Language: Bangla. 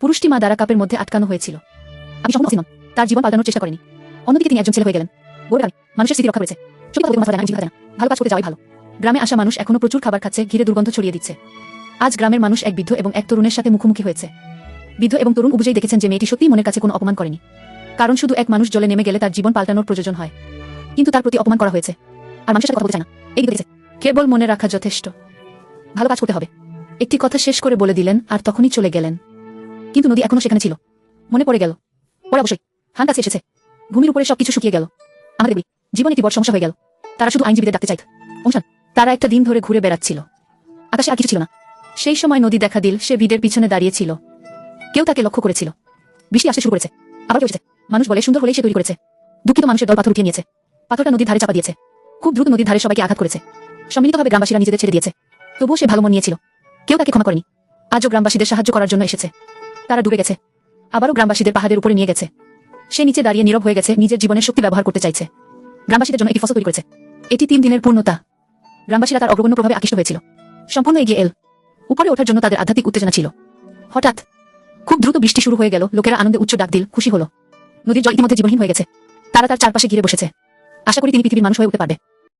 পুরুষটি মা দ্বারা কাপের মধ্যে আটকানো হয়েছিল। আমি সম্পূর্ণ অসীমন, তার জীবন পাল্টানোর চেষ্টা করেনি। অন্যদিকে তিনি একজন ছেলে হয়ে গেলেন। গৌরব মানুষের স্মৃতি রক্ষা করেছে। সত্যি কথা বলতে মাথা ভালো কাজ করতে যাওয়াই ভালো। গ্রামে আসা মানুষ এখনো প্রচুর খাবার খাচ্ছে, ঘিরে দুর্গন্ধ ছড়িয়ে দিচ্ছে। আজ গ্রামের মানুষ এক বৃদ্ধ এবং এক তরুণের সাথে মুখোমুখি হয়েছে। বৃদ্ধ এবং তরুণ উভয়ই দেখেছেন যে মেয়েটি সত্যিই মনের কাছে কোনো অপমান করেনি। কারণ শুধু এক মানুষ জলে নেমে গেলে তার জীবন পাল্টানোর প্রয়োজন হয়, কিন্তু তার প্রতি অপমান করা হয়েছে। আর মানুষের সাথে কথা বলতে চায় না। এই দেখেছে, কেবল মনে রাখা যথেষ্ট, ভালো কাজ করতে হবে। একটি কথা শেষ করে বলে দিলেন আর তখনই চলে গেলেন। কিন্তু নদী এখনো সেখানে ছিল। মনে পড়ে গেল, পরে অবশ্যই হান কাছে এসেছে। ভূমির উপরে সবকিছু শুকিয়ে গেল। আমাদের জীবন একটি বড় সমস্যা হয়ে গেল। তারা শুধু আইনজীবীদের ডাকতে চাইত। অনুষ্ঠান তারা একটা দিন ধরে ঘুরে বেড়াচ্ছিল। আকাশে আর কিছু ছিল না। সেই সময় নদী দেখা দিল। সে ভিড়ের পিছনে দাঁড়িয়েছিল। কেউ তাকে লক্ষ্য করেছিল। বৃষ্টি আসতে শুরু করেছে। আবার কেউ এসেছে। মানুষ বলে সুন্দর হলেই সে তৈরি করেছে। দুঃখিত মানুষের দল পাথর উঠিয়ে নিয়েছে। পাথরটা নদীর ধারে চাপা দিয়েছে। খুব দ্রুত নদীর ধারে সবাইকে আঘাত করেছে। সম্মিলিতভাবে গ্রামবাসীরা নিজেদের ছেড়ে দিয়েছে। তবুও সে ভালো মন নিয়েছিল। কেউ তাকে ক্ষমা করেনি। আজও গ্রামবাসীদের সাহায্য করার জন্য এসেছে। তারা ডুবে গেছে। আবারও গ্রামবাসীদের পাহাড়ের উপরে নিয়ে গেছে। সে নিচে দাঁড়িয়ে নীরব হয়ে গেছে, নিজের জীবনের শক্তি ব্যবহার করতে চাইছে। গ্রামবাসীদের জন্য একটি ফসল তৈরি করেছে। এটি 3 দিনের পূর্ণতা। গ্রামবাসীরা তার অগ্রগণ্য প্রভাবে আকৃষ্ট হয়েছিল। সম্পূর্ণ এগিয়ে এল। উপরে ওঠার জন্য তাদের আধ্যাত্মিক উত্তেজনা ছিল। হঠাৎ খুব দ্রুত বৃষ্টি শুরু হয়ে গেল। লোকেরা আনন্দে উচ্চ ডাক দিল, খুশি হলো। নদীর জল ইতিমধ্যে জীবনহীন হয়ে গেছে। তারা তার চারপাশে ঘিরে বসেছে। আশা করি তিনি পৃথিবীর মানুষ হয়ে উঠতে পারবে।